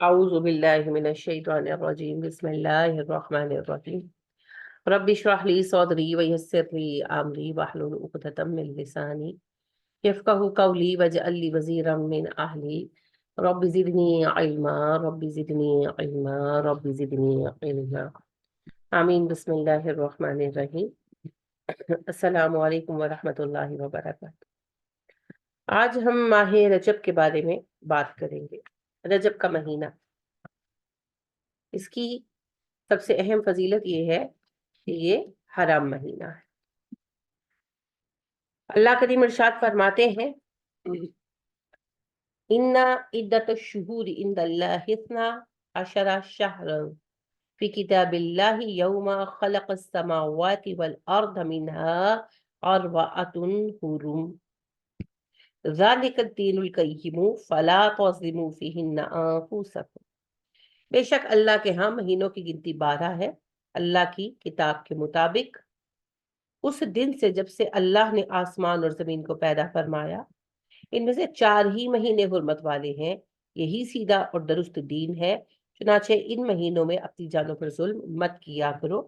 اعوذ باللہ من الشیطان الرجیم بسم اللہ الرحمن الرحیم رب اشرح لی صدری ویسر لی امری واحلل عقدۃ من لسانی یفقہوا قولی واجعل لی وزیرا من اہلی رب زدنی علما رب زدنی علما رب زدنی علما آمین بسم اللہ الرحمن الرحیم السلام علیکم ورحمۃ اللہ وبرکاتہ۔ آج ہم ماہ رجب کے بارے میں بات کریں گے۔ رجب کا مہینہ، اس کی سب سے اہم فضیلت یہ ہے کہ یہ حرام مہینہ ہے۔ اللہ کریم ارشاد فرماتے ہیں ان عدت الشہور عند اللہ اثنا عشر شہرا فی کتاب اللہ یوم خلق السماوات والارض منها اربعۃ حرم ذلک الدین القیم فلا تظلموا فیہن انفسکم۔ بے شک اللہ کے ہاں مہینوں کی گنتی 12 ہے اللہ کی کتاب کے مطابق، اس دن سے جب سے اللہ نے آسمان اور زمین کو پیدا فرمایا، ان میں سے 4 ہی مہینے حرمت والے ہیں، یہی سیدھا اور درست دین ہے، چنانچہ ان مہینوں میں اپنی جانوں پر ظلم مت کیا کرو۔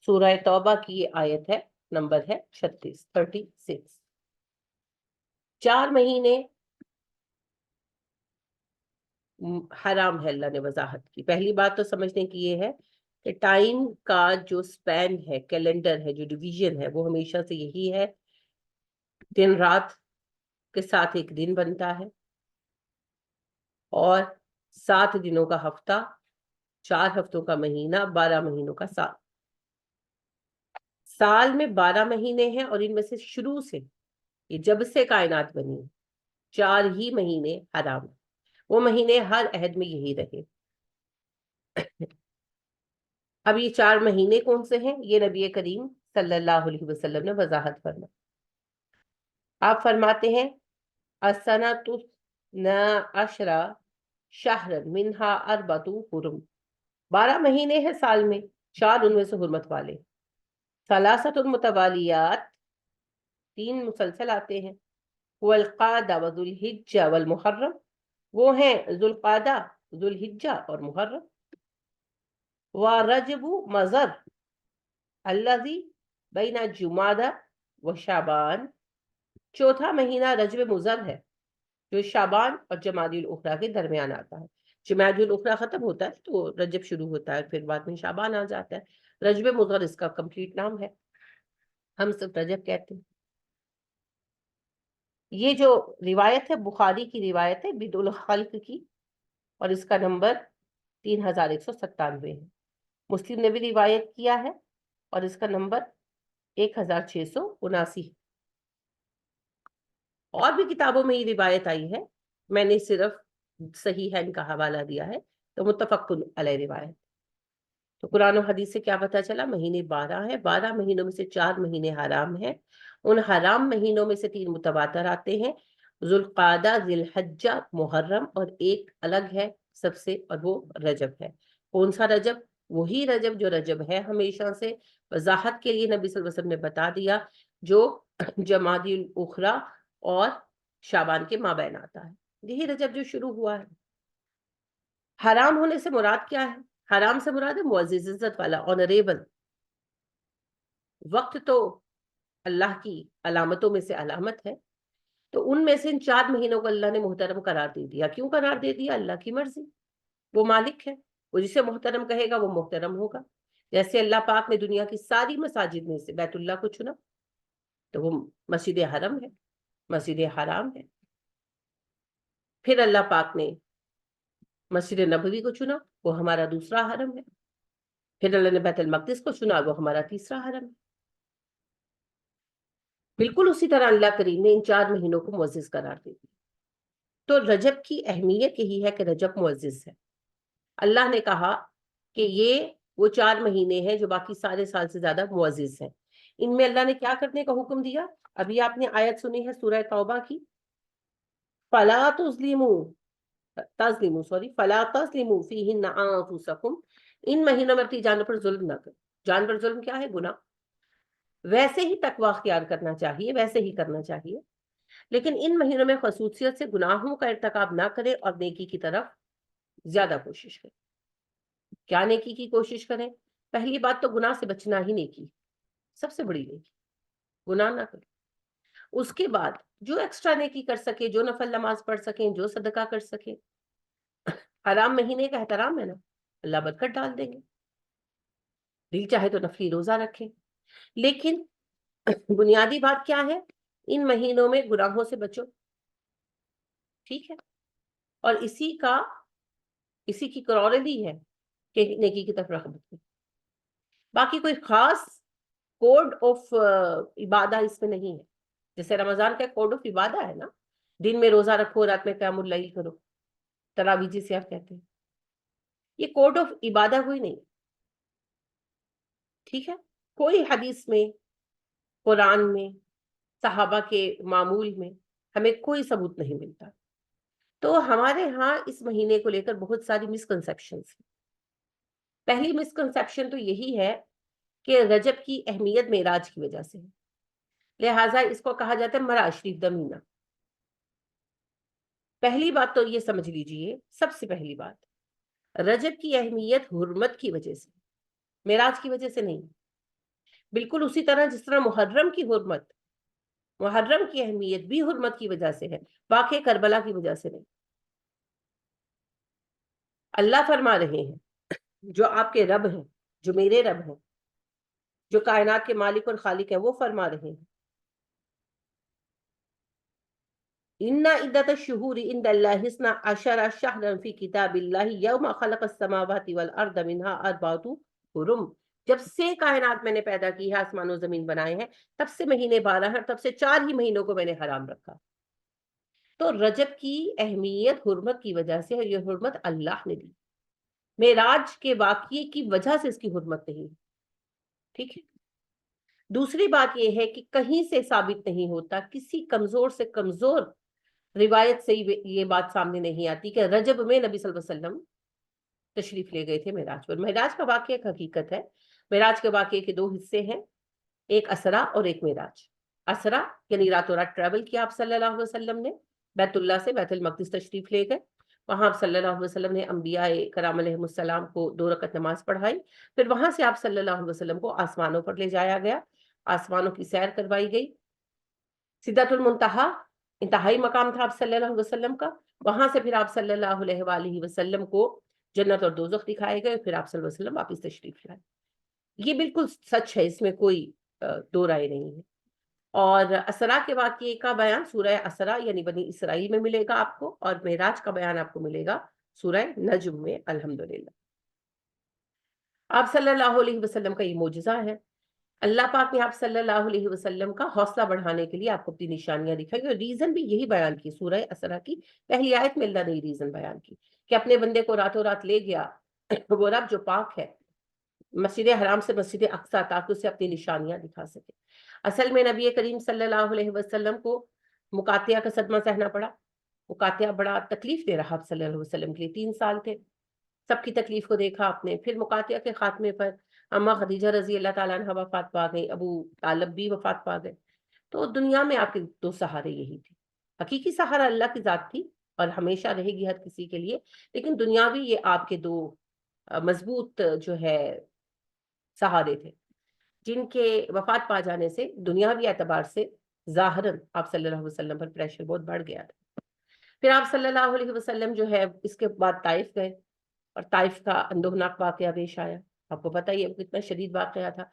سورہ توبہ کی یہ آیت ہے، نمبر ہے 36۔ 4 مہینے حرام ہے، اللہ نے وضاحت کی۔ پہلی بات تو سمجھنے کی یہ ہے کہ ٹائم کا جو سپین ہے، کیلنڈر ہے، جو ڈویژن ہے، وہ ہمیشہ سے یہی ہے، دن رات کے ساتھ ایک دن بنتا ہے، اور 7 دنوں کا ہفتہ، 4 ہفتوں کا مہینہ، 12 مہینوں کا سال۔ سال میں 12 مہینے ہیں، اور ان میں سے شروع سے، یہ جب سے کائنات بنی، 4 ہی مہینے حرام ہیں۔ وہ مہینے ہر عہد میں یہی رہے۔ اب یہ 4 مہینے کون سے ہیں؟ یہ نبی کریم صلی اللہ علیہ وسلم نے وضاحت فرمائی۔ آپ فرماتے ہیں السنۃ 12 شہرا منها اربعۃ حرم، 12 مہینے ہیں سال میں، 4 ان میں سے حرمت والے، ثلاثۃ متوالیات، 3 مسلسل آتے ہیں، والقعدہ وذو الحجہ والمحرم، وہ ہیں ذو القعدہ، ذو الحجہ اور محرم، ورجب مضر الذی بین جمادی و شعبان، چوتھا مہینہ رجب مضر ہے جو شعبان اور جمادی الاخری کے درمیان آتا ہے۔ جمادی الاخری ختم ہوتا ہے تو رجب شروع ہوتا ہے، پھر بعد میں شعبان آ جاتا ہے۔ رجب مضر اس کا کمپلیٹ نام ہے، ہم سب رجب کہتے ہیں۔ یہ جو روایت ہے بخاری کی روایت ہے بدء الخلق کی، اور اس کا نمبر 3197 ہے۔ مسلم نے بھی روایت کیا ہے اور اس کا نمبر 1679 ہے۔ اور بھی کتابوں میں یہ روایت آئی ہے، میں نے صرف صحیح ہے ان کا حوالہ دیا ہے، تو متفق علیہ روایت۔ تو قرآن و حدیث سے کیا پتہ چلا؟ مہینے 12 ہیں، 12 مہینوں میں سے 4 مہینے حرام ہیں۔ ان حرام مہینوں میں سے 3 متواتر آتے ہیں، ذوالقعدہ، ذی الحجہ، محرم، اور ایک الگ ہے سب سے، اور وہ رجب ہے۔ کون سا رجب؟ وہی رجب جو رجب ہے ہمیشہ سے، وضاحت کے لیے نبی صلی اللہ علیہ وسلم نے بتا دیا، جو جمادی الاخری اور شعبان کے مابین آتا ہے، یہی رجب جو شروع ہوا ہے۔ حرام ہونے سے مراد کیا ہے؟ حرام سے مراد ہے معزز، عزت والا، آنریبل۔ وقت تو اللہ کی علامتوں میں سے علامت ہے، تو ان میں سے ان 4 مہینوں کو اللہ نے محترم قرار دے دیا۔ کیوں قرار دے دیا؟ اللہ کی مرضی، وہ مالک ہے، وہ جسے محترم کہے گا وہ محترم ہوگا۔ جیسے اللہ پاک نے دنیا کی ساری مساجد میں سے بیت اللہ کو چنا، تو وہ مسجد حرم ہے، مسجد حرام ہے۔ پھر اللہ پاک نے مسجد نبوی کو چنا، وہ ہمارا دوسرا حرم ہے۔ پھر اللہ نے بیت المقدس کو چنا، وہ ہمارا تیسرا حرم ہے۔ بالکل اسی طرح اللہ کریم نے ان 4 مہینوں کو معزز قرار دے دیا۔ تو رجب کی اہمیت یہی ہے کہ رجب معزز ہے۔ اللہ نے کہا کہ یہ وہ 4 مہینے ہیں جو باقی سارے سال سے زیادہ معزز ہیں۔ ان میں اللہ نے کیا کرنے کا حکم دیا؟ ابھی آپ نے آیت سنی ہے سورہ توبہ کی، فَلَا تَظْلِمُوا فِيهِنَّ أَنفُسَكُمْ، ان مہینوں میں اپنی جانوں پر ظلم نہ کرو۔ جان پر ظلم کیا ہے؟ گناہ۔ ویسے ہی تقوی اختیار کرنا چاہیے، ویسے ہی کرنا چاہیے، لیکن ان مہینوں میں خصوصیت سے گناہوں کا ارتکاب نہ کرے اور نیکی کی طرف زیادہ کوشش کریں. کیا نیکی کی کوشش کریں؟ پہلی بات تو گناہ سے بچنا ہی نیکی، سب سے بڑی نیکی، گناہ نہ کریں. اس کے بعد جو ایکسٹرا نیکی کر سکے، جو نفل نماز پڑھ سکیں، جو صدقہ کر سکیں. حرام مہینے کا احترام ہے نا، اللہ برکت ڈال دیں گے. دل چاہے تو نفلی روزہ رکھیں. لیکن بنیادی بات کیا ہے؟ ان مہینوں میں گناہوں سے بچو، ٹھیک ہے؟ اور اسی کی کروڑی ہے کہ نیکی کی طرف رغبت کریں. باقی کوئی خاص کوڈ آف عبادہ اس میں نہیں ہے. جیسے رمضان کا کوڈ آف عبادہ ہے نا، دن میں روزہ رکھو، رات میں قیام اللیل کرو، تراویح جسے آپ کہتے ہیں، یہ کوڈ آف عبادہ ہوئی نہیں، ٹھیک ہے؟ کوئی حدیث میں، قرآن میں، صحابہ کے معمول میں ہمیں کوئی ثبوت نہیں ملتا. تو ہمارے ہاں اس مہینے کو لے کر بہت ساری مسکنسیپشنز ہیں. پہلی مسکنسیپشن تو یہی ہے کہ رجب کی اہمیت معراج کی وجہ سے ہے، لہٰذا اس کو کہا جاتا ہے معراج شریف دا مہینہ. پہلی بات تو یہ سمجھ لیجئے، سب سے پہلی بات، رجب کی اہمیت حرمت کی وجہ سے، معراج کی وجہ سے نہیں. بالکل اسی طرح جس طرح محرم کی اہمیت بھی حرمت کی وجہ سے ہے، واقع کربلا کی وجہ سے نہیں. اللہ فرما رہے ہیں، جو آپ کے رب ہیں، جو میرے رب ہیں، جو کائنات کے مالک اور خالق ہیں، وہ فرما رہے ہیں ان عدت الشہور عند اللہ اثنا عشر شہرا فی کتاب اللہ یوم خلق السماوات والارض منها اربعۃ حرم. جب سے کائنات میں نے پیدا کی ہے، آسمان و زمین بنائے ہیں، تب سے مہینے 12 ہیں، تب سے 4 ہی مہینوں کو میں نے حرام رکھا. تو رجب کی اہمیت حرمت کی وجہ سے ہے، یہ حرمت اللہ نے دی. معراج کے واقعے کی وجہ سے اس کی حرمت نہیں، ٹھیک ہے؟ دوسری بات یہ ہے کہ کہیں سے ثابت نہیں ہوتا، کسی کمزور سے کمزور روایت سے یہ بات سامنے نہیں آتی کہ رجب میں نبی صلی اللہ علیہ وسلم تشریف لے گئے تھے معراج پر. معراج کا واقعہ ایک حقیقت ہے. معراج کے واقعے کے 2 حصے ہیں، ایک اسرا اور ایک معراج. اسرا یعنی راتوں رات ٹریول کیا آپ صلی اللہ علیہ وسلم نے، بیت اللہ سے بیت المقدس تشریف لے گئے. وہاں آپ صلی اللہ علیہ وسلم نے انبیاء کرام علیہ السلام کو 2 رکعت نماز پڑھائی. پھر وہاں سے آپ صلی اللہ علیہ وسلم کو آسمانوں پر لے جایا گیا، آسمانوں کی سیر کروائی گئی. سدرۃ المنتہا انتہائی مقام تھا آپ صلی اللہ علیہ وسلم کا. وہاں سے پھر آپ صلی اللہ علیہ وآلہ وسلم کو جنت اور دوزخ دکھائے گئے. پھر آپ صلی اللہ علیہ وسلم واپس تشریف لائے. یہ بالکل سچ ہے، اس میں کوئی دو رائے نہیں ہے. اور اسرا کے واقعے کا بیان سورہ اسرا یعنی بنی اسرائیل میں ملے گا آپ کو، اور معراج کا بیان آپ کو ملے گا سورہ نجم میں. الحمدللہ آپ صلی اللہ علیہ وسلم کا یہ معجزہ ہے. اللہ پاک نے آپ صلی اللہ علیہ وسلم کا حوصلہ بڑھانے کے لیے آپ کو اپنی نشانیاں دکھائی، اور ریزن بھی یہی بیان کی. سورہ اسرا کی پہلی آیت میں اللہ نے ریزن بیان کی کہ اپنے بندے کو راتوں رات لے گیا وہ رب جو پاک ہے مسجد حرام سے مسجد اقصی، تاکہ اسے اپنی نشانیاں دکھا سکے. اصل میں نبی کریم صلی اللہ علیہ وسلم کو مقاطعہ کا صدمہ سہنا پڑا. مقاطعہ بڑا تکلیف دے رہا آپ صلی اللہ علیہ وسلم کے لیے. 3 سال تھے، سب کی تکلیف کو دیکھا آپ نے. پھر مقاطعہ کے خاتمے پر اما خدیجہ رضی اللہ تعالیٰ عنہ وفات پا گئی، ابو طالب بھی وفات پا گئے. تو دنیا میں آپ کے 2 سہارے یہی تھے. حقیقی سہارا اللہ کی ذات تھی اور ہمیشہ رہے گی ہر کسی کے لیے، لیکن دنیاوی یہ آپ کے 2 مضبوط جو ہے سہارے تھے، جن کے وفات پا جانے سے دنیاوی اعتبار سے ظاہراً آپ صلی اللہ علیہ وسلم پر پریشر بہت بڑھ گیا تھا. پھر آپ صلی اللہ علیہ وسلم جو ہے اس کے بعد طائف گئے، اور طائف کا اندوہناک واقعہ پیش آیا. آپ کو پتہ ہی ہے کتنا شدید واقعہ تھا.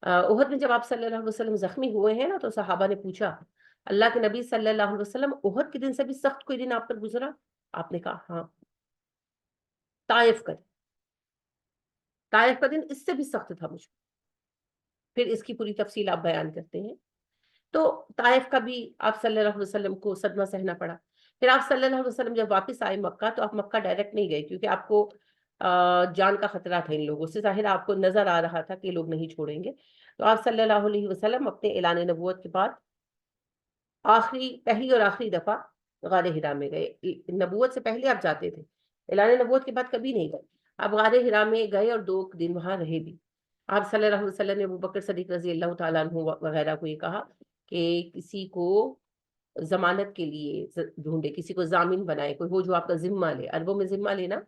احد میں جب آپ صلی اللہ علیہ وسلم زخمی ہوئے ہیں نا، تو صحابہ نے پوچھا اللہ کے نبی صلی اللہ علیہ وسلم احد کے دن سے بھی سخت کوئی دن آپ پر گزرا؟ آپ نے کہا ہاں، طائف کا دن. طائف کا دن اس سے بھی سخت تھا مجھ. پھر اس کی پوری تفصیل آپ بیان کرتے ہیں. تو طائف کا بھی آپ صلی اللہ علیہ وسلم کو صدمہ سہنا پڑا. پھر آپ صلی اللہ علیہ وسلم جب واپس آئے مکہ، تو آپ مکہ ڈائریکٹ نہیں گئے، کیونکہ آپ کو جان کا خطرہ تھا ان لوگوں سے. ظاہر آپ کو نظر آ رہا تھا کہ یہ لوگ نہیں چھوڑیں گے. تو آپ صلی اللہ علیہ وسلم اپنے اعلان نبوت کے بعد پہلی اور آخری دفعہ غار حرا میں گئے. نبوت سے پہلے آپ جاتے تھے، اعلان نبوت کے بعد کبھی نہیں گئے. آپ غار حرا میں گئے اور 2 دن وہاں رہے بھی. آپ صلی اللہ علیہ وسلم نے ابو بکر صدیق رضی اللہ تعالیٰ عنہ وغیرہ کو یہ کہا کہ کسی کو ضمانت کے لیے ڈھونڈے، کسی کو ضامن بنائے، کوئی وہ جو آپ کا ذمہ لے. عربوں میں ذمہ لینا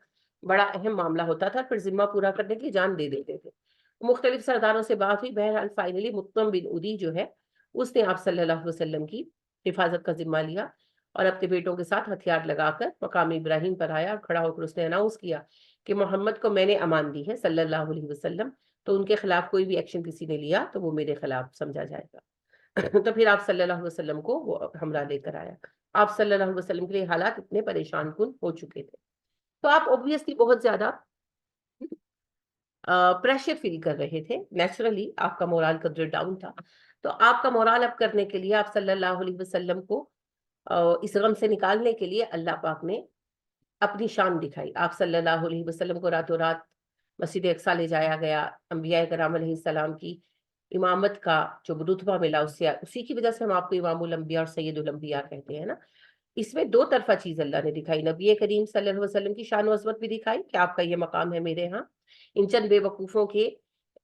بڑا اہم معاملہ ہوتا تھا، پھر ذمہ پورا کرنے کی جان دے دیتے تھے۔ مختلف سرداروں سے بات ہوئی، بہرحال فائنلی مطعم بن ادی جو ہے اس نے آپ صلی اللہ علیہ وسلم کی حفاظت کا ذمہ لیا اور اپنے بیٹوں کے ساتھ ہتھیار لگا کر مقام ابراہیم پر آیا اور کھڑا ہو کر اس نے اناؤنس کیا کہ محمد کو میں نے امان دی ہے صلی اللہ علیہ وسلم، تو ان کے خلاف کوئی بھی ایکشن کسی نے لیا تو وہ میرے خلاف سمجھا جائے گا۔ تو پھر آپ صلی اللہ علیہ وسلم کو وہ ہمراہ لے کر آیا۔ آپ صلی اللہ علیہ وسلم کے لیے حالات اتنے پریشان کن ہو چکے تھے، تو آپ اوبویسلی بہت زیادہ پریشر فیل کر رہے تھے، نیچرلی آپ کا مورال قدر ڈاؤن تھا۔ تو آپ کا مورال اپ کرنے کے لیے آپ صلی اللہ علیہ وسلم کو اس غم سے نکالنے کے لیے اللہ پاک نے اپنی شان دکھائی۔ آپ صلی اللہ علیہ وسلم کو راتوں رات مسجد اقصی لے جایا گیا، انبیاء کرام علیہ السلام کی امامت کا جو رتبہ ملا اسی کی وجہ سے ہم آپ کو امام الانبیاء اور سید الانبیاء کہتے ہیں نا۔ اس میں دو طرفہ چیز اللہ نے دکھائی، نبی کریم صلی اللہ علیہ وسلم کی شان و عظمت بھی دکھائی کہ آپ کا یہ مقام ہے میرے ہاں، ان چند بے وقوفوں کے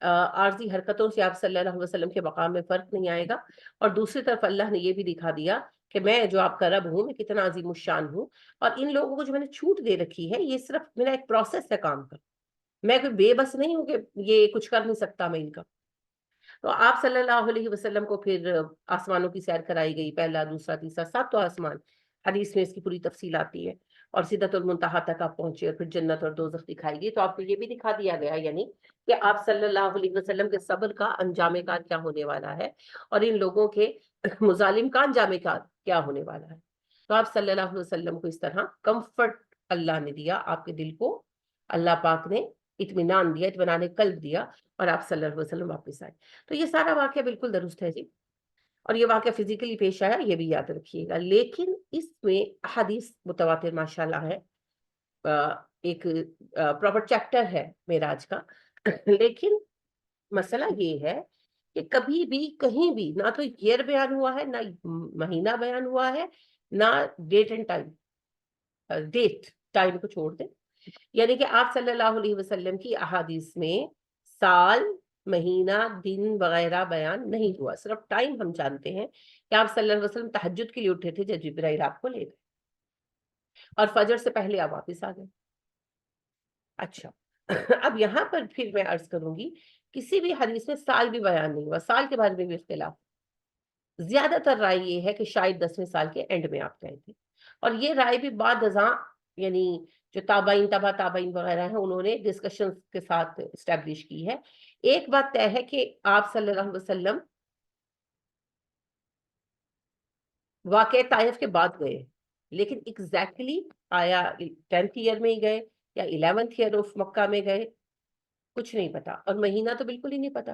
عارضی حرکتوں سے آپ صلی اللہ علیہ وسلم کے مقام میں فرق نہیں آئے گا، اور دوسری طرف اللہ نے یہ بھی دکھا دیا کہ میں جو آپ کا رب ہوں، میں کتنا عظیم الشان ہوں، اور ان لوگوں کو جو میں نے چھوٹ دے رکھی ہے یہ صرف میرا ایک پروسیس ہے کام کا، میں کوئی بے بس نہیں ہوں کہ یہ کچھ کر نہیں سکتا میں ان کا۔ تو آپ صلی اللہ علیہ وسلم کو پھر آسمانوں کی سیر کرائی گئی، پہلا، دوسرا، تیسرا، ساتواں آسمان، حدیث میں اس کی پوری تفصیل آتی ہے، اور سدرۃ المنتہا تک آپ پہنچے اور پھر جنت اور دوزخ دکھائی گئی۔ تو آپ کو یہ بھی دکھا دیا گیا یعنی کہ آپ صلی اللہ علیہ وسلم کے صبر کا انجام کار کیا ہونے والا ہے، اور ان لوگوں کے مظالم کا انجام کار کیا ہونے والا ہے۔ تو آپ صلی اللہ علیہ وسلم کو اس طرح کمفرٹ اللہ نے دیا، آپ کے دل کو اللہ پاک نے اطمینان دیا، اطمینان قلب دیا، اور آپ صلی اللہ علیہ وسلم واپس آئے۔ تو یہ سارا واقعہ بالکل درست ہے جی، اور یہ واقعہ فزیکلی پیش آیا، یہ بھی یاد رکھیے گا، لیکن اس میں احادیث متواتر ماشاءاللہ ہے، ایک پراپر چیپٹر ہے معراج کا، لیکن مسئلہ یہ ہے کہ کبھی بھی کہیں بھی نہ تو ایئر بیان ہوا ہے، نہ مہینہ بیان ہوا ہے، نہ date and time, date time کو چھوڑ دیں، یعنی کہ آپ صلی اللہ علیہ وسلم کی احادیث میں سال، مہینہ، دن وغیرہ بیان نہیں ہوا، صرف ٹائم ہم جانتے ہیں کہ آپ صلی اللہ علیہ وسلم تہجد کے لیے اٹھے تھے جب جبرائیل آپ کو لے گئے، اور فجر سے پہلے آپ واپس آ گئے۔ اچھا، اب یہاں پر پھر میں عرض کروں گی، کسی بھی حدیث میں سال بھی بیان نہیں ہوا، سال کے بارے میں بھی اختلاف، زیادہ تر رائے یہ ہے کہ شاید 10ویں سال کے اینڈ میں آپ گئے تھے، اور یہ رائے بھی بعد ازاں یعنی جو تابعین، تبع تابعین وغیرہ ہیں انہوں نے ڈسکشن کے ساتھ اسٹیبلش کی ہے۔ ایک بات طے ہے کہ آپ صلی اللہ علیہ وسلم واقع طائف کے بعد گئے، لیکن ایگزیکٹلی آیا 10th ایئر میں ہی گئے یا 11th ایئر آف مکہ میں گئے، کچھ نہیں پتا، اور مہینہ تو بالکل ہی نہیں پتا،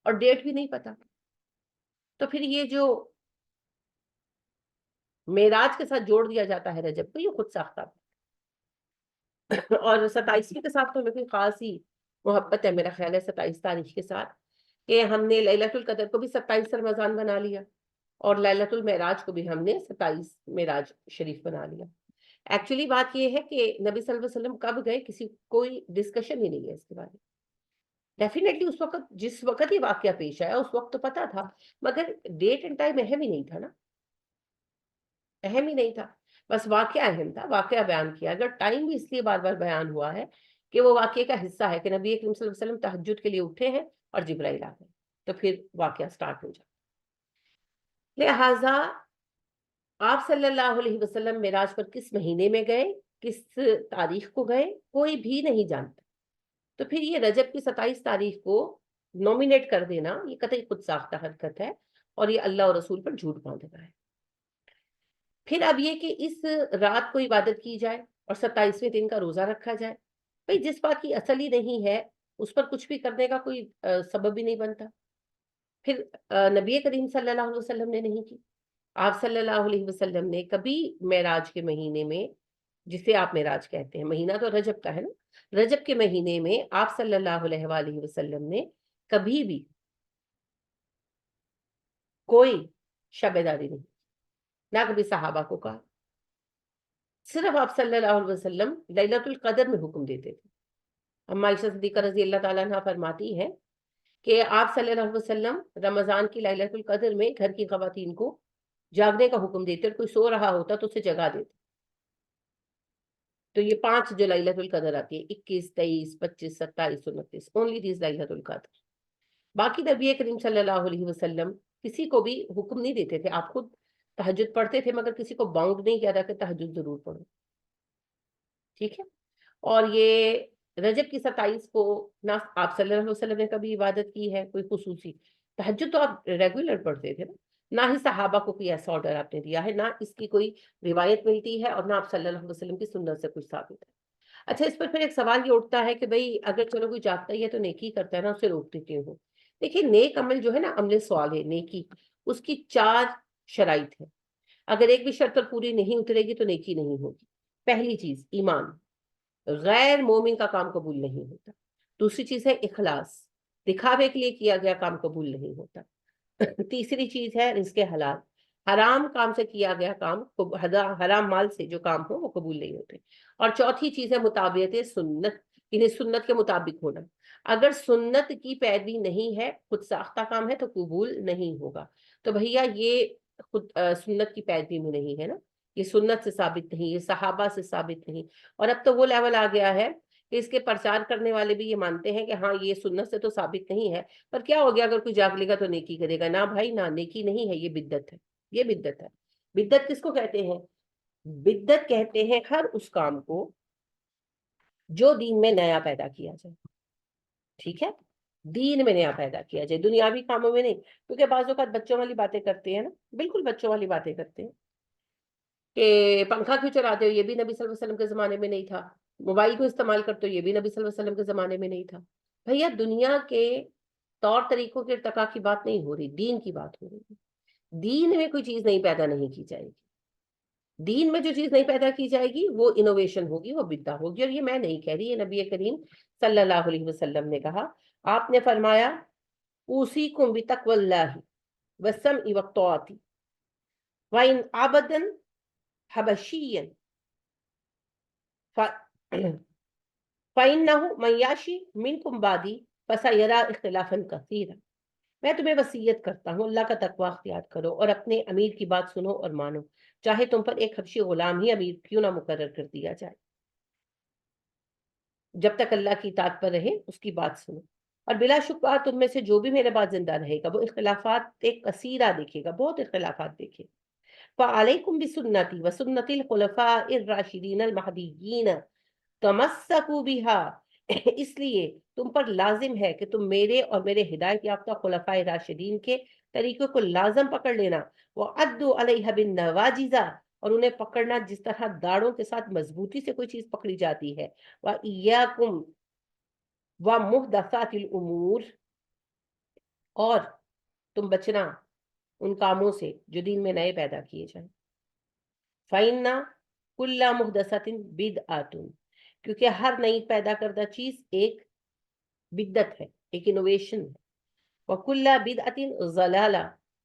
اور ڈیٹ بھی نہیں پتا۔ تو پھر یہ جو معراج کے ساتھ جوڑ دیا جاتا ہے رجب کو، یہ خود ساختہ اور 27ویں کے ساتھ تو میری خاص ہی محبت ہے، میرا خیال ہے 27 تاریخ کے ساتھ، کہ ہم نے لیلۃ القدر کو بھی 27 رمضان بنا لیا، اور لیلۃ المعراج کو بھی ہم نے 27 معراج شریف بنا لیا۔ ایکچولی بات یہ ہے کہ نبی صلی اللہ علیہ وسلم کب گئے کسی کوئی ڈسکشن ہی نہیں ہے اس کے بارے میں، ڈیفینیٹلی اس وقت جس وقت یہ واقعہ پیش آیا اس وقت تو پتا تھا، مگر ڈیٹ اینڈ ٹائم اہم ہی نہیں تھا نا، اہم ہی نہیں تھا، بس واقعہ اہم تھا، واقعہ بیان کیا۔ اگر ٹائم بھی اس لیے بار بار بیان ہوا ہے کہ وہ واقعے کا حصہ ہے کہ نبی کریم صلی اللہ علیہ وسلم تہجد کے لیے اٹھے ہیں اور جبرائیل آ گئے، تو پھر واقعہ سٹارٹ ہو جاتا۔ لہٰذا آپ صلی اللہ علیہ وسلم معراج پر کس مہینے میں گئے، کس تاریخ کو گئے، کوئی بھی نہیں جانتا، تو پھر یہ رجب کی 27 تاریخ کو نومینیٹ کر دینا یہ قطعی خود ساختہ حرکت ہے، اور یہ اللہ اور رسول پر جھوٹ باندھنا ہے۔ پھر اب یہ کہ اس رات کو عبادت کی جائے اور 27ویں دن کا روزہ رکھا جائے، بھئی جس بات کی اصل ہی نہیں ہے اس پر کچھ بھی کرنے کا کوئی سبب بھی نہیں بنتا۔ پھر نبی کریم صلی اللہ علیہ وسلم نے نہیں کی، آپ صلی اللہ علیہ وسلم نے کبھی معراج کے مہینے میں، جسے آپ معراج کہتے ہیں، مہینہ تو رجب کا ہے نا، رجب کے مہینے میں آپ صلی اللہ علیہ وآلہ وسلم نے کبھی بھی کوئی شب داری نہیں، نہ کبھی صحابہ کو کہا، صرف آپ صلی اللہ علیہ وسلم لیلۃ القدر میں حکم دیتے تھے۔ اما عائشہ صدیقہ رضی اللہ تعالیٰ عنہ فرماتی ہے کہ آپ صلی اللہ علیہ وسلم رمضان کی لیلۃ القدر میں گھر کی خواتین کو جاگنے کا حکم دیتے، اور کوئی سو رہا ہوتا تو اسے جگا دیتے۔ تو یہ 5 جو لیلۃ القدر آتی ہے 21 23 25 27 29 اونلی دیز لیلۃ القدر. باقی نبی کریم صلی اللہ علیہ وسلم کسی کو بھی حکم نہیں دیتے تھے. آپ خود تہجد پڑھتے تھے مگر کسی کو باؤنڈ نہیں کیا تھا کہ تہجد ضرور پڑھو. ٹھیک ہے. اور یہ رجب کی 27 کو نہ آپ صلی اللہ علیہ وسلم نے کبھی عبادت کی ہے کوئی خصوصی. تہجد تو آپ ریگولر پڑھتے تھے نا. نہ ہی صحابہ کو کوئی ایسا آرڈر آپ نے دیا ہے, نہ اس کی کوئی روایت ملتی ہے, اور نہ آپ صلی اللہ علیہ وسلم کی سنت سے کچھ ثابت ہے. اچھا, اس پر پھر ایک سوال یہ اٹھتا ہے کہ بھئی اگر چلو کوئی جاگتا ہی ہے تو نیکی کرتا ہے نا, اسے روک دیتے ہو. دیکھیے نیک عمل جو ہے نا, عمل صالح ہے نیکی, اس کی 4 شرائط ہے. اگر ایک بھی شرط پوری نہیں اترے گی تو نیکی نہیں ہوگی. پہلی چیز ایمان, غیر مومن کا کام قبول نہیں ہوتا. دوسری چیز ہے اخلاص, دکھاوے کے لیے کیا گیا کام قبول نہیں ہوتا. تیسری چیز ہے رزق حلال, حرام کام سے کیا گیا کام, حرام مال سے جو کام ہو وہ قبول نہیں ہوتے. اور چوتھی چیز ہے مطابقت سنت, انہیں سنت کے مطابق ہونا. اگر سنت کی پیروی نہیں ہے, خود ساختہ کام ہے, تو قبول نہیں ہوگا. تو بھیا یہ خود سنت کی پیروی میں نہیں ہے نا, یہ سنت سے ثابت نہیں, یہ صحابہ سے ثابت نہیں. اور اب تو وہ لیول آ گیا ہے کہ اس کے پرچار کرنے والے بھی یہ مانتے ہیں کہ ہاں یہ سنت سے تو ثابت نہیں ہے, پر کیا ہو گیا اگر کوئی جاگ لے گا تو نیکی کرے گا. نہ بھائی نہ, نیکی نہیں ہے, یہ بدعت ہے. یہ بدعت ہے. بدعت کس کو کہتے ہیں؟ بدعت کہتے ہیں ہر اس کام کو جو دین میں نیا پیدا کیا جائے. ٹھیک ہے, دین میں نیا پیدا کیا جائے, دنیاوی کاموں میں نہیں. کیونکہ بعض اوقات بچوں والی باتیں کرتے ہیں نا, بالکل بچوں والی باتیں کرتے ہیں کہ پنکھا کیوں چلاتے ہو, یہ بھی نبی صلی اللہ علیہ وسلم کے زمانے میں نہیں تھا. موبائل کو استعمال کرتے ہو, یہ بھی نبی صلی اللہ علیہ وسلم کے زمانے میں نہیں تھا. بھیا دنیا کے طور طریقوں کے ارتقاء کی بات نہیں ہو رہی, دین کی بات ہو رہی ہے. دین میں کوئی چیز نہیں پیدا نہیں کی جائے گی. دین میں جو چیز نہیں پیدا کی جائے گی وہ انوویشن ہوگی, وہ بدعہ ہوگی. اور یہ میں نہیں کہہ رہی, یہ نبی کریم صلی اللہ علیہ وسلم نے کہا. آپ نے فرمایا اوصیکم بتقوی اللہ والسمع والطاعۃ وان عبدا حبشیا فإنه من يعش منكم بعدي فسيرى اختلافا كثيرا. میں تمہیں وصیت کرتا ہوں اللہ کا تقوی اختیار کرو اور اپنے امیر کی بات سنو اور مانو, چاہے تم پر ایک حبشی غلام ہی امیر کیوں نہ مقرر کر دیا جائے. جب تک اللہ کی اطاعت پر رہے اس کی بات سنو. اور بلا شبہ تم میں سے جو بھی میرے بعد زندہ رہے گا وہ اختلافات ایک کثیرہ دیکھے گا, بہت اختلافات دیکھے. فعلیکم بسنتی وسنت الخلفاء الراشدین المہدیین تمسکوا بها. اس لیے تم پر لازم ہے کہ تم میرے اور میرے ہدایت یافتہ خلفاء راشدین کے طریقوں کو لازم پکڑ لینا. وعدوا علیہ بالنواجذ, اور انہیں پکڑنا جس طرح داڑوں کے ساتھ مضبوطی سے کوئی چیز پکڑی جاتی ہے. وَإِيَّاكُمْ وَمُحْدَثَاتِ الْأُمُورِ, اور تم بچنا ان کاموں سے جو دین میں نئے پیدا کیے جائیں. فَإِنَّ كُلَّ مُحْدَثَةٍ بِدْعَةٌ, کیونکہ ہر نئی پیدا کردہ چیز ایک بدعت ہے, ایک انوویشن ہے. وَكُلَّ بِدْعَةٍ ضَلَالَةٍ,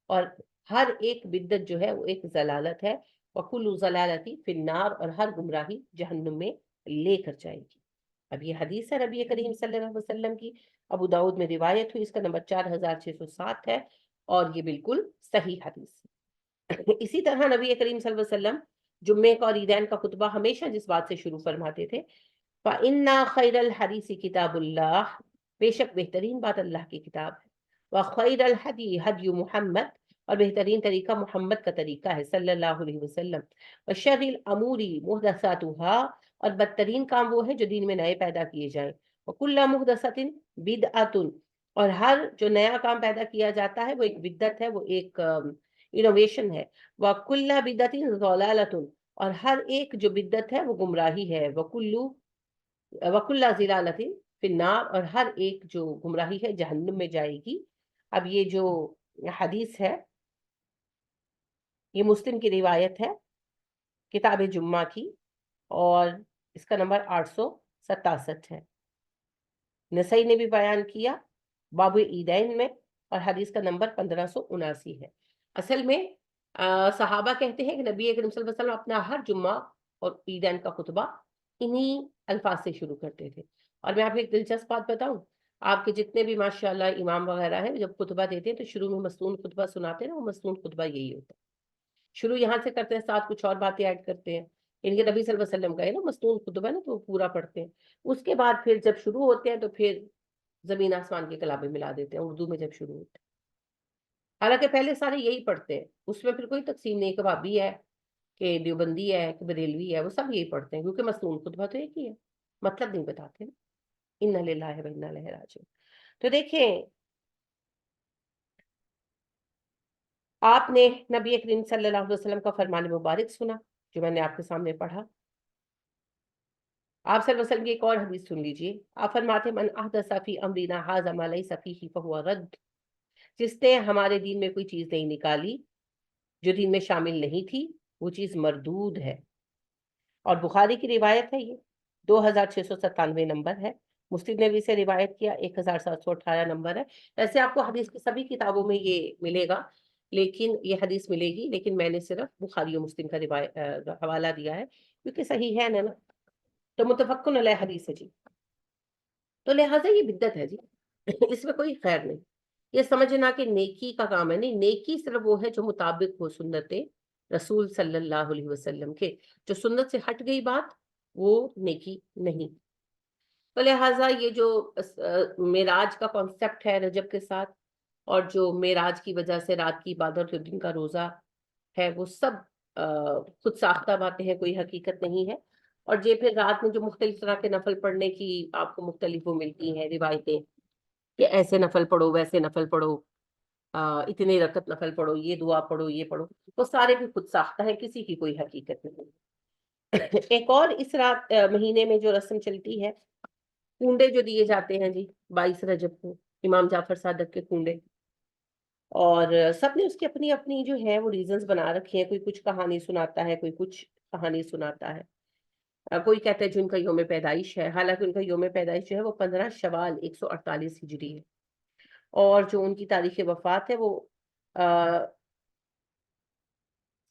اور ہر ایک بدعت جو ہے وہ ایک ضلالت ہے. وَكُلُّ ضَلَالَةٍ فِي النَّارِ, اور ہر گمراہی جہنم میں لے کر جائے گی. اب یہ حدیث ہے نبی کریم صلی اللہ علیہ وسلم کی, ابو داؤد میں روایت ہوئی, اس کا نمبر 4607 ہے, اور یہ بالکل صحیح حدیث ہے. اسی طرح نبی کریم صلی اللہ علیہ وسلم جمعے کا اور عیدین کا خطبہ ہمیشہ جس بات سے شروع فرماتے تھے, فَإِنَّا خَيْرَ الْحَدِيثِ كِتَابُ اللَّهِ, بے شک بہترین بات اللہ کی کتاب ہے. وَخَيْرَ الْحَدِي هَدْيُ مُحَمَّدٍ, اور بہترین طریقہ محمد کا طریقہ ہے صلی اللہ علیہ وسلم. وَشَرِّ الْأُمُورِ مُحْدَثَاتُهَا, اور بدترین کام وہ ہے جو دین میں نئے پیدا کیے جائیں. وَكُلَّ مُحْدَثَةٍ بِدْعَةٌ, اور ہر جو نیا کام پیدا کیا جاتا ہے وہ ایک بدعت ہے, وہ ایک انوویشن ہے. وَكُلَّ بِدْعَةٍ ضَلَالَةٌ, اور ہر ایک جو بدعت ہے وہ گمراہی ہے. وَكُلَّ ضِلَالَةٍ فِي النَّارِ, اور ہر ایک جو گمراہی ہے جہنم میں جائے گی. اب یہ جو حدیث ہے یہ مسلم کی روایت ہے کتاب جمعہ کی, اور اس کا نمبر 867 ہے. نسائی نے بھی بیان کیا باب عیدین میں, اور حدیث کا نمبر 1579 ہے. اصل میں صحابہ کہتے ہیں کہ نبی کریم صلی اللہ علیہ وسلم اپنا ہر جمعہ اور عیدین کا خطبہ انہی الفاظ سے شروع کرتے تھے. اور میں آپ کو ایک دلچسپ بات بتاؤں, آپ کے جتنے بھی ماشاءاللہ امام وغیرہ ہیں جب خطبہ دیتے ہیں تو شروع میں مستون خطبہ سناتے ہیں نا, وہ مستون خطبہ یہی ہوتا ہے. شروع یہاں سے کرتے ہیں, ساتھ کچھ اور باتیں ایڈ کرتے ہیں ان کے نبی صلی اللہ علیہ وسلم کا ہے نا مستون خطبہ ہے نا، تو وہ پورا پڑھتے ہیں. اس کے بعد پھر جب شروع ہوتے ہیں تو پھر زمین آسمان کے کلامیں ملا دیتے ہیں اردو میں جب شروع ہوتے ہیں. حالانکہ پہلے سارے یہی پڑھتے ہیں، اس میں پھر کوئی تقسیم نہیں کہ وہابی ہے کہ دیوبندی ہے کہ بریلوی ہے، وہ سب یہی پڑھتے ہیں کیونکہ مصنون خطبہ تو ایک ہی ہے، مطلب نہیں بتاتے نا. انا للہ و انا الیہ راجعون. تو دیکھیں آپ نے نبی کریم صلی اللہ علیہ وسلم کا فرمان مبارک سنا جو میں نے آپ کے سامنے پڑھا. آپ صلی اللہ علیہ وسلم کی ایک اور حدیث سن لیجئے. آپ فرماتے من احدث فی امرنا ھذا ما لیس فیہ فہو رد. جس نے ہمارے دین میں کوئی چیز نہیں نکالی جو دین میں شامل نہیں تھی، وہ چیز مردود ہے. اور بخاری کی روایت ہے، یہ 2697 نمبر ہے. مسلم نے بھی اسے روایت کیا، 1718 نمبر ہے. ایسے آپ کو حدیث کی سبھی کتابوں میں یہ ملے گا، لیکن یہ حدیث ملے گی، لیکن میں نے صرف بخاری و مسلم کا حوالہ دیا ہے کیونکہ صحیح ہے نا، تو متفقن علیہ حدیث ہے جی. تو لہٰذا یہ بدعت ہے جی، اس میں کوئی خیر نہیں. یہ سمجھنا کہ نیکی کا کام ہے، نہیں، نیکی صرف وہ ہے جو مطابق ہو سنت رسول صلی اللہ علیہ وسلم کے. جو سنت سے ہٹ گئی بات وہ نیکی نہیں. تو لہٰذا یہ جو معراج کا کانسیپٹ ہے رجب کے ساتھ، اور جو معراج کی وجہ سے رات کی عبادت اور دن کا روزہ ہے، وہ سب خود ساختہ باتیں ہیں، کوئی حقیقت نہیں ہے. اور یہ پھر رات میں جو مختلف طرح کے نفل پڑھنے کی آپ کو مختلف وہ ملتی ہیں روایتیں کہ ایسے نفل پڑھو، ویسے نفل پڑھو، اتنے رکعت نفل پڑھو، یہ دعا پڑھو، یہ پڑھو، وہ سارے بھی خود ساختہ ہیں، کسی کی کوئی حقیقت نہیں. ایک اور اس رات مہینے میں جو رسم چلتی ہے، کنڈے جو دیے جاتے ہیں جی 22 رجب کو، امام جعفر صادق کے کنڈے. اور سب نے اس کی اپنی اپنی جو ہے وہ ریزنز بنا رکھے ہیں. کوئی کچھ کہانی سناتا ہے، کوئی کچھ کہانی سناتا ہے. کوئی کہتا ہے جو ان کا یوم پیدائش ہے، حالانکہ ان کا یوم پیدائش جو ہے وہ 15 شوال 148 ہجری ہے. اور جو ان کی تاریخ وفات ہے وہ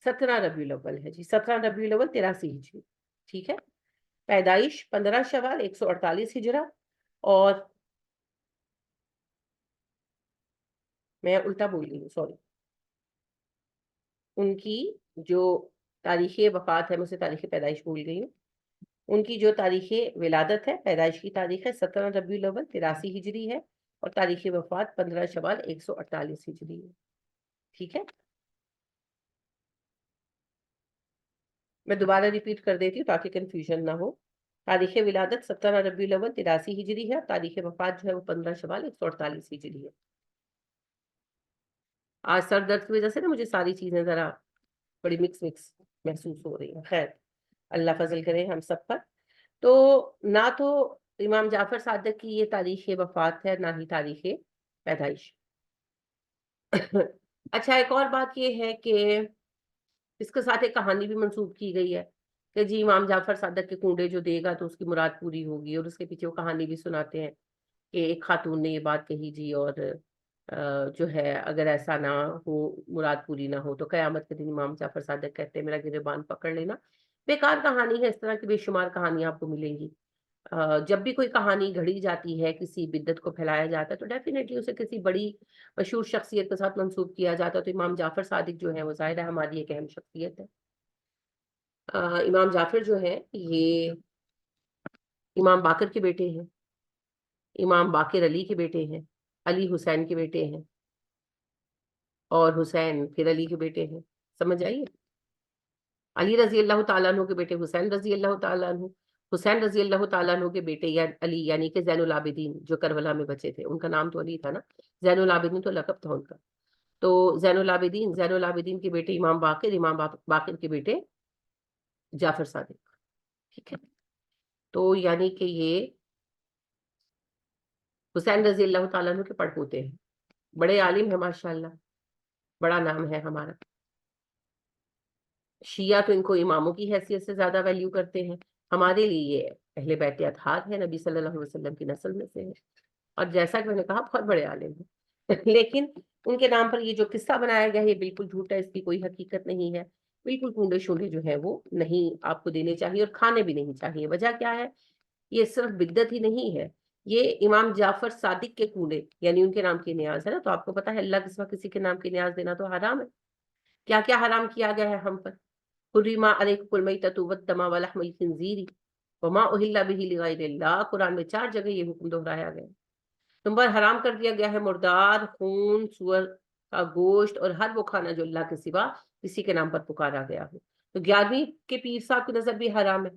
17 ربیع الاول ہے جی، 17 ربیع الاول 83 ہجری. ٹھیک ہے، پیدائش 15 شوال 148 ہجرا. اور میں الٹا بول رہی ہوں، سوری، ان کی جو تاریخ وفات ہے، میں اسے تاریخ پیدائش بھول گئی ہوں. ان کی جو تاریخ ولادت ہے، پیدائش کی تاریخ ہے 17 ربیع الاول 83 ہجری ہے، اور تاریخ وفات 15 شوال 148 ہجری ہے. ٹھیک ہے، میں دوبارہ ریپیٹ کر دیتی ہوں تاکہ کنفیوژن نہ ہو. تاریخ ولادت 17 ربیع الاول 83 ہجری ہے، تاریخ وفات جو ہے وہ 15 شوال 148 ہجری ہے. آج سر درد کی وجہ سے نا مجھے ساری چیزیں ذرا بڑی مکس محسوس ہو رہی ہیں. خیر، اللہ فضل کرے ہم سب پر. تو نہ تو امام جعفر صادق کی یہ تاریخ وفات ہے، نہ ہی تاریخ پیدائش. اچھا، ایک اور بات یہ ہے کہ اس کے ساتھ ایک کہانی بھی منسوب کی گئی ہے کہ جی امام جعفر صادق کے کنڈے جو دے گا تو اس کی مراد پوری ہوگی. اور اس کے پیچھے وہ کہانی بھی سناتے ہیں کہ ایک خاتون نے یہ بات کہی جی، اور جو ہے اگر ایسا نہ ہو، مراد پوری نہ ہو، تو قیامت کے دن امام جعفر صادق کہتے ہیں میرا گریبان پکڑ لینا. بیکار کہانی ہے، اس طرح کی بے شمار کہانیاں آپ کو ملیں گی. جب بھی کوئی کہانی گھڑی جاتی ہے، کسی بدعت کو پھیلایا جاتا ہے، تو ڈیفینیٹلی اسے کسی بڑی مشہور شخصیت کے ساتھ منسوب کیا جاتا ہے. تو امام جعفر صادق جو ہے وہ ظاہر ہے ہماری ایک اہم شخصیت ہے. امام جعفر جو ہے یہ امام باقر کے بیٹے ہیں، امام باقر علی کے بیٹے ہیں، علی حسین کے بیٹے ہیں، اور حسین پھر علی کے بیٹے ہیں. سمجھ آئیے، علی رضی اللہ تعالیٰ عنہ کے بیٹے حسین رضی اللہ تعالیٰ عنہ، حسین رضی اللہ تعالیٰ عنہ کے بیٹے یا علی یعنی کہ زین العابدین جو کربلا میں بچے تھے، ان کا نام تو علی تھا نا، زین العابدین تو لقب تھا ان کا. تو زین العابدین کے بیٹے امام باقر، امام باقر کے بیٹے جعفر صادق. ٹھیک ہے، تو یعنی کہ یہ حسین رضی اللہ تعالیٰ عنہ کے پڑپوتے ہیں. بڑے عالم ہیں ماشاءاللہ، بڑا نام ہے ہمارا. شیعہ تو ان کو اماموں کی حیثیت سے زیادہ ویلیو کرتے ہیں. ہمارے لیے یہ اہل بیت اطہار ہے، نبی صلی اللہ علیہ وسلم کی نسل میں سے ہے، اور جیسا کہ میں نے کہا بہت بڑے عالم ہیں. لیکن ان کے نام پر یہ جو قصہ بنایا گیا ہے یہ بالکل جھوٹ ہے، اس کی کوئی حقیقت نہیں ہے. بالکل کنڈے شونڈے جو ہیں وہ نہیں آپ کو دینے چاہیے، اور کھانے بھی نہیں چاہیے. وجہ کیا ہے؟ یہ صرف بدعت ہی نہیں ہے، یہ امام جعفر صادق کے کنڈے یعنی ان کے نام کی نیاز ہے نا. تو آپ کو پتا ہے اللہ کے سوا کسی کے نام کی نیاز دینا تو حرام ہے. کیا کیا حرام کیا گیا ہے ہم پر؟ حرم علیکم المیتۃ والدم ولحم الخنزیر وما اہل بہ لغیر اللہ، قرآن میں 4 جگہ یہ حکم دہرایا گیا ہے۔ تم پر حرام کر دیا گیا ہے مردار، خون، سور کا گوشت اور ہر وہ کھانا جو اللہ کے سوا کسی کے نام پر پکارا گیا ہو۔ تو 11ویں کے پیر صاحب کی نظر بھی حرام ہے،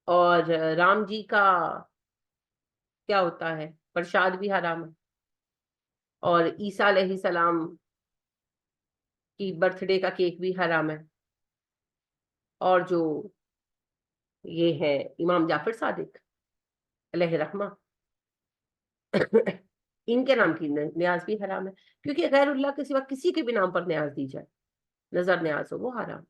اور رام جی کا کیا ہوتا ہے پرشاد بھی حرام ہے، اور عیسیٰ علیہ السلام کی برتھ ڈے کا کیک بھی حرام ہے، اور جو یہ ہے امام جعفر صادق علیہ رحمہ ان کے نام کی نیاز بھی حرام ہے، کیونکہ غیر اللہ کے سوا کسی کے بھی نام پر نیاز دی جائے، نظر نیاز ہو، وہ حرام،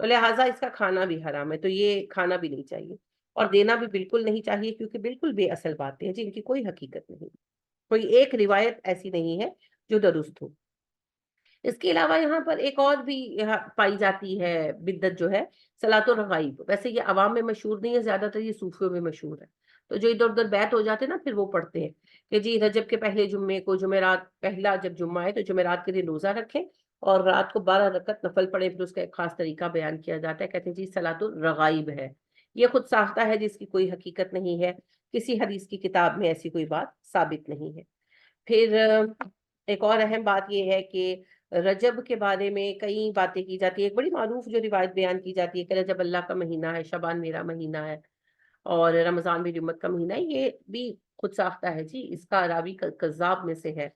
تو لہٰذا اس کا کھانا بھی حرام ہے، تو یہ کھانا بھی نہیں چاہیے اور دینا بھی بالکل نہیں چاہیے، کیونکہ بالکل بے اصل باتیں ہیں جن کی کوئی حقیقت نہیں، کوئی ایک روایت ایسی نہیں ہے جو درست ہو۔ اس کے علاوہ یہاں پر ایک اور بھی پائی جاتی ہے بدعت، جو ہے صلاۃ الرغائب۔ ویسے یہ عوام میں مشہور نہیں ہے، زیادہ تر یہ صوفیوں میں مشہور ہے، تو جو ادھر ادھر بیت ہو جاتے ہیں نا پھر وہ پڑھتے ہیں کہ جی رجب کے پہلے جمعے کو، جمعرات پہلا جب جمعہ ہے تو جمعرات کے دن روزہ رکھیں اور رات کو 12 رکعت نفل پڑھیں، پھر اس کا ایک خاص طریقہ بیان کیا جاتا ہے، کہتے ہیں جی صلاۃ الرغائب ہے۔ یہ خود ساختہ ہے جس کی کوئی حقیقت نہیں ہے، کسی حدیث کی کتاب میں ایسی کوئی بات ثابت نہیں ہے۔ پھر ایک اور اہم بات یہ ہے کہ رجب کے بارے میں کئی باتیں کی جاتی ہے۔ ایک بڑی معروف جو روایت بیان کی جاتی ہے کہ رجب اللہ کا مہینہ ہے، شعبان میرا مہینہ ہے، اور رمضان میری امت کا مہینہ ہے، یہ بھی خود ساختہ ہے جی، اس کا راوی کذاب میں سے ہے،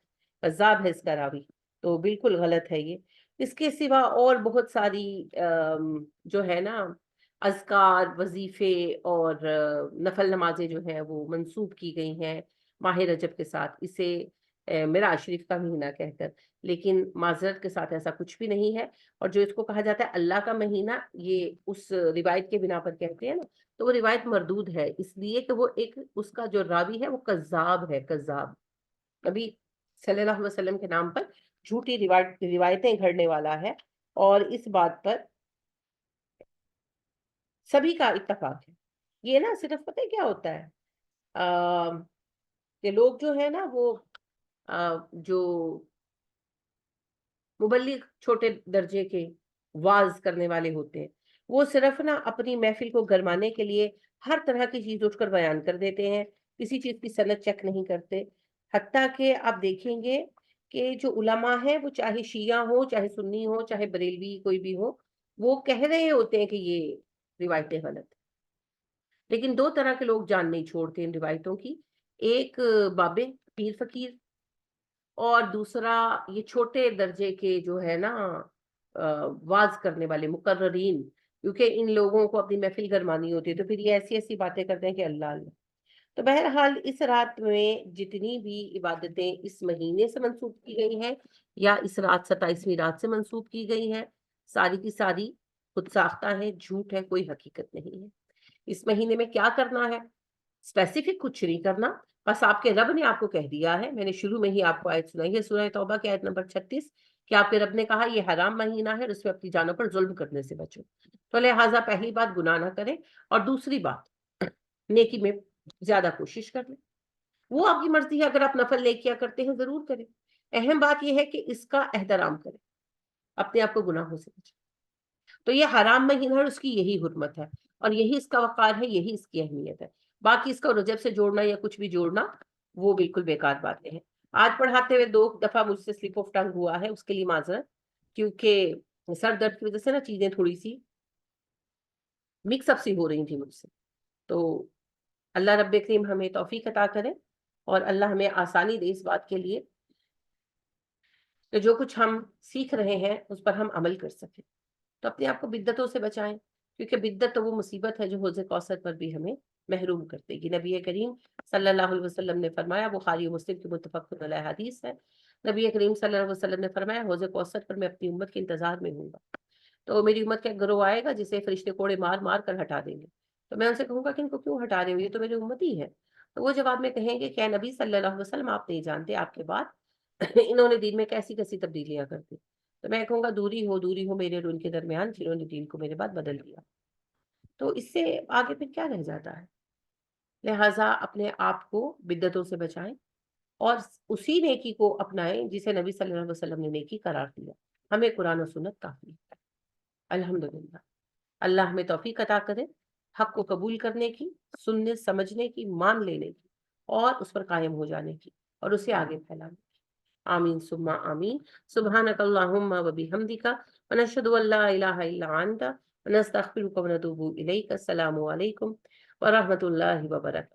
کذاب ہے اس کا راوی، تو بالکل غلط ہے یہ۔ اس کے سوا اور بہت ساری جو ہے نا اذکار، وظیفے اور نفل نمازیں جو ہیں وہ منسوب کی گئی ہیں ماہ رجب کے ساتھ، اسے معراج شریف کا مہینہ کہہ کر، لیکن معذرت کے ساتھ ایسا کچھ بھی نہیں ہے۔ اور جو اس کو کہا جاتا ہے اللہ کا مہینہ، یہ اس روایت کے بنا پر کہتے ہیں نا، تو وہ روایت مردود ہے، اس لیے کہ وہ ایک اس کا جو راوی ہے وہ کذاب ہے، کذاب، نبی صلی اللہ علیہ وسلم کے نام پر جھوٹی روایتیں گھڑنے والا ہے، اور اس بات پر سبھی کا اتفاق ہے۔ یہ نا صرف پتہ ہے کیا ہوتا ہے کہ لوگ جو ہے نا وہ جو مبلغ چھوٹے درجے کے واعظ کرنے والے ہوتے ہیں، وہ صرف نا اپنی محفل کو گرمانے کے لیے ہر طرح کی چیز اٹھ کر بیان کر دیتے ہیں، کسی چیز کی سند چیک نہیں کرتے، حتیٰ کہ آپ دیکھیں گے کہ جو علماء ہیں وہ چاہے شیعہ ہو، چاہے سنی ہو، چاہے بریلوی کوئی بھی ہو، وہ کہہ رہے ہوتے ہیں کہ یہ روایتیں غلط ہیں، لیکن 2 طرح کے لوگ جان نہیں چھوڑتے ان روایتوں کی، ایک بابے، پیر فقیر، اور دوسرا یہ چھوٹے درجے کے جو ہے نا واز کرنے والے مقررین، کیونکہ ان لوگوں کو اپنی محفل گرمانی ہوتی ہے، تو پھر یہ ایسی ایسی باتیں کرتے ہیں کہ اللہ اللہ۔ تو بہرحال اس رات میں جتنی بھی عبادتیں اس مہینے سے منسوب کی گئی ہیں یا اس رات 27ویں رات سے منسوب کی گئی ہیں، ساری کی ساری خود ساختہ ہے، جھوٹ ہے، کوئی حقیقت نہیں ہے۔ اس مہینے میں کیا کرنا ہے، اسپیسیفک کچھ نہیں کرنا، بس آپ کے رب نے آپ کو کہہ دیا ہے، میں نے شروع میں ہی آپ کو آیت سنائی ہے سورہ توبہ کی آیت نمبر 36، کہ آپ کے رب نے کہا یہ حرام مہینہ ہے اور اس میں اپنی جانوں پر ظلم کرنے سے بچو، تو لہٰذا پہلی بات گناہ نہ کریں، اور دوسری بات نیکی میں زیادہ کوشش کر لیں، وہ آپ کی مرضی ہے، اگر آپ نفل لے کیا کرتے ہیں ضرور کریں، اہم بات یہ ہے کہ اس کا احترام کریں، اپنے آپ کو گناہوں سے بچائیں۔ تو یہ حرام مہینہ ہے، اس کی یہی حرمت ہے، اور یہی اس کا وقار ہے، یہی اس کی اہمیت ہے، باقی اس کو رجب سے جوڑنا یا کچھ بھی جوڑنا وہ بالکل بیکار باتیں ہیں۔ آج پڑھاتے ہوئے 2 دفعہ مجھ سے سلپ آف ٹنگ ہوا ہے، اس کے لیے معذرت، کیونکہ سر درد کی وجہ سے نا چیزیں تھوڑی سی مکس اپ سی ہو رہی تھی مجھ سے، تو اللہ رب کریم ہمیں توفیق عطا کرے، اور اللہ ہمیں آسانی دے اس بات کے لیے کہ جو کچھ ہم سیکھ رہے ہیں اس پر ہم عمل کر سکیں، تو اپنے آپ کو بدعتوں سے بچائیں، کیونکہ بدعت تو وہ مصیبت ہے جو حوض کوثر پر بھی ہمیں محروم کر دے گی۔ نبی کریم صلی اللہ علیہ وسلم نے فرمایا، بخاری و مسلم کی متفق علیہ حدیث ہے، نبی کریم صلی اللہ علیہ وسلم نے فرمایا حوض کوثر پر میں اپنی امت کے انتظار میں ہوں گا، تو میری امت کا ایک گروہ آئے گا جسے فرشتے کوڑے مار مار کر ہٹا دیں گے، تو میں ان سے کہوں گا کہ ان کو کیوں ہٹا رہے ہو، یہ تو میری امت ہی ہے، تو وہ جواب میں کہیں گے کہ اے نبی صلی اللہ علیہ وسلم آپ نہیں جانتے آپ کے بعد انہوں نے دین میں کیسی کیسی تبدیلیاں کر دی، تو میں کہوں گا دوری ہو میرے اور ان کے درمیان جنہوں نے دین کو میرے بعد بدل دیا، تو اس سے آگے پھر کیا رہ جاتا ہے؟ لہٰذا اپنے آپ کو بدعتوں سے بچائیں اور اسی نیکی کو اپنائیں جسے نبی صلی اللہ علیہ وسلم نے نیکی قرار دیا، ہمیں قرآن و سنت کافی ہے۔ الحمدللہ، اللہ ہمیں توفیق عطا کرے حق کو قبول کرنے کی، سننے سمجھنے کی، مان لینے کی، اور اس پر قائم ہو جانے کی، اور اسے آگے پھیلانے کی۔ آمین ثم آمین۔ سبحانک اللہم و بحمدک ونشہد ان لا الہ الا انت ونستغفرک ونتوب الیک۔ السلام علیکم ورحمۃ اللہ وبرکاتہ۔